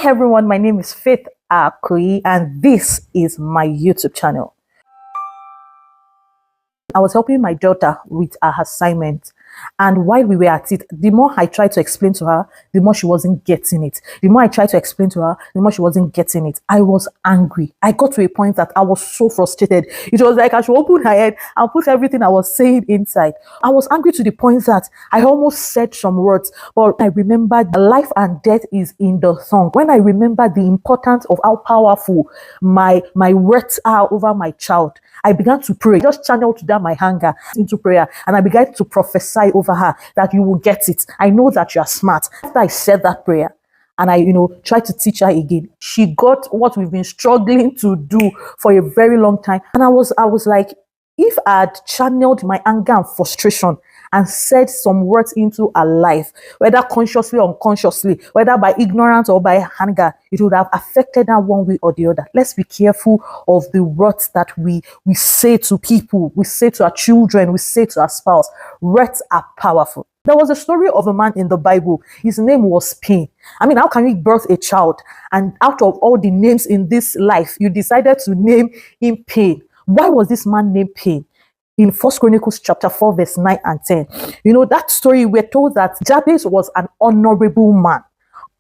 Hi everyone, my name is Faith Akui and this is my YouTube channel. I was helping my daughter with her assignment, and while we were at it, the more I tried to explain to her, the more she wasn't getting it. The more I tried to explain to her, the more she wasn't getting it. I was angry. I got to a point that I was so frustrated. It was like I should open her head and put everything I was saying inside. I was angry to the point that I almost said some words, but I remembered life and death is in the tongue. When I remembered the importance of how powerful my words are over my child, I began to pray, just channeled down my anger into prayer, and I began to prophesy over her that you will get it. I know that you are smart. After I said that prayer, and I, tried to teach her again, she got what we've been struggling to do for a very long time. And I was like, if I had channeled my anger and frustration and said some words into her life, whether consciously or unconsciously, whether by ignorance or by anger, it would have affected her one way or the other. Let's be careful of the words that we say to people, we say to our children, we say to our spouse. Words are powerful. There was a story of a man in the Bible. His name was Pain. I mean, how can you birth a child and out of all the names in this life, you decided to name him Pain? Why was this man named Pain? In 1 Chronicles chapter 4, verse 9 and 10. That story, we're told that Jabez was an honorable man,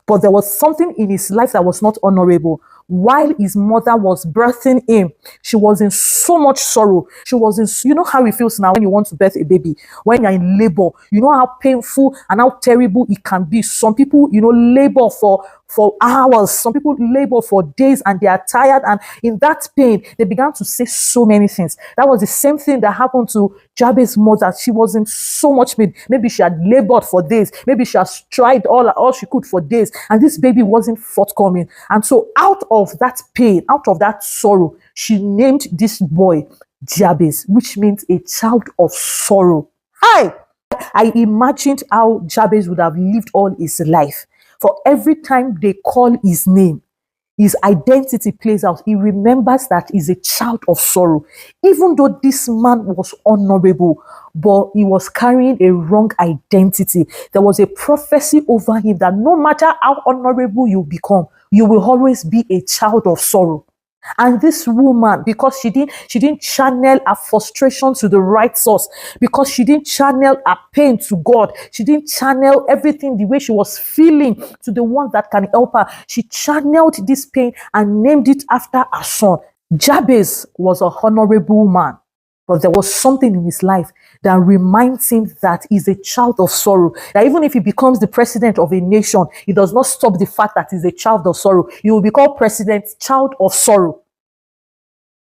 but there was something in his life that was not honorable. While his mother was birthing him, she was in so much sorrow. She was in, you know how it feels now when you want to birth a baby, when you're in labor. You know how painful and how terrible it can be. Some people, labor for hours. Some people labor for days and they are tired. And in that pain, they began to say so many things. That was the same thing that happened to Jabez's mother. She was in so much pain. Maybe she had labored for days. Maybe she has tried all she could for days. And this baby wasn't forthcoming. And so out of that pain, out of that sorrow, she named this boy Jabez, which means a child of sorrow. I imagined how Jabez would have lived all his life. For every time they call his name, his identity plays out. He remembers that he's a child of sorrow. Even though this man was honorable, but he was carrying a wrong identity. There was a prophecy over him that no matter how honorable you become, you will always be a child of sorrow. And this woman, because she didn't channel her frustration to the right source, because she didn't channel her pain to God, she didn't channel everything the way she was feeling to the one that can help her. She channeled this pain and named it after her son. Jabez was a honorable man, but there was something in his life that reminds him that he's a child of sorrow. That even if he becomes the president of a nation, it does not stop the fact that he's a child of sorrow. He will be called President Child of Sorrow.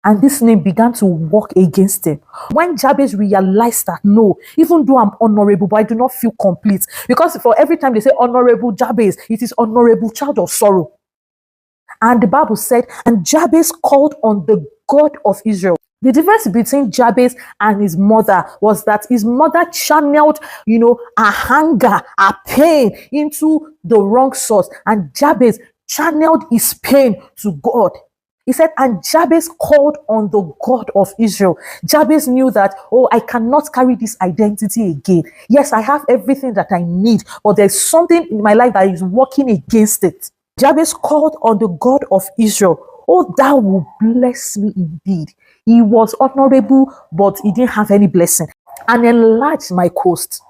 And this name began to work against him. When Jabez realized that, no, even though I'm honorable, but I do not feel complete. Because for every time they say honorable Jabez, it is honorable child of sorrow. And the Bible said, and Jabez called on the God of Israel. The difference between Jabez and his mother was that his mother channeled, her anger, her pain into the wrong source. And Jabez channeled his pain to God. He said, and Jabez called on the God of Israel. Jabez knew that, I cannot carry this identity again. Yes, I have everything that I need, but there's something in my life that is working against it. Jabez called on the God of Israel. Oh, thou will bless me indeed. He was honorable, but he didn't have any blessing. And enlarge my coast,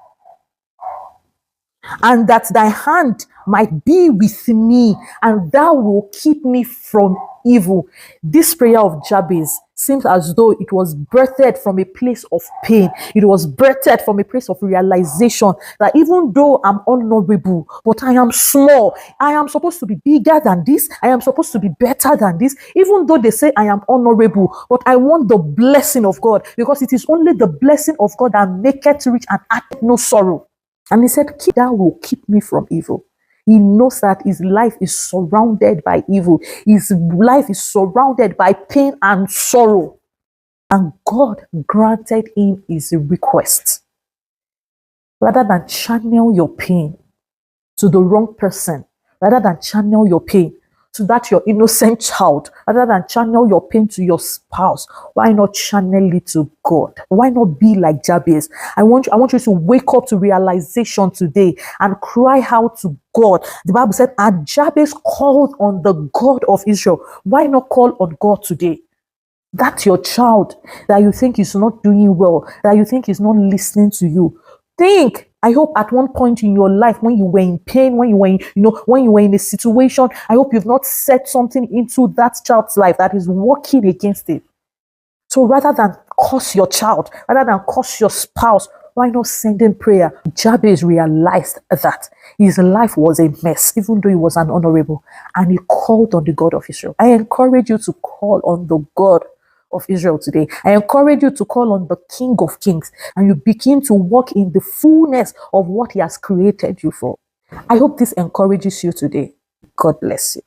and that thy hand might be with me, and thou will keep me from evil. This prayer of Jabez seems as though it was birthed from a place of pain. It was birthed from a place of realization that even though I'm honorable, but I am small. I am supposed to be bigger than this. I am supposed to be better than this. Even though they say I am honorable, but I want the blessing of God, because it is only the blessing of God that maketh rich and addeth no sorrow. And he said, thou will keep me from evil. He knows that his life is surrounded by evil. His life is surrounded by pain and sorrow. And God granted him his request. Rather than channel your pain to the wrong person, rather than channel your pain to that your innocent child, rather than channel your pain to your spouse, why not channel it to God? Why not be like Jabez? I want you to wake up to realization today and cry out to God. The Bible said, and Jabez called on the God of Israel. Why not call on God today? That's your child that you think is not doing well, that you think is not listening to you. Think. I hope at one point in your life, when you were in pain, when you were in, when you were in a situation, I hope you've not said something into that child's life that is working against it. So rather than curse your child, rather than curse your spouse, why not send in prayer? Jabez realized that his life was a mess, even though he was an honorable, and he called on the God of Israel. I encourage you to call on the God of Israel today. I encourage you to call on the King of Kings, and you begin to walk in the fullness of what he has created you for. I hope this encourages you today. God bless you.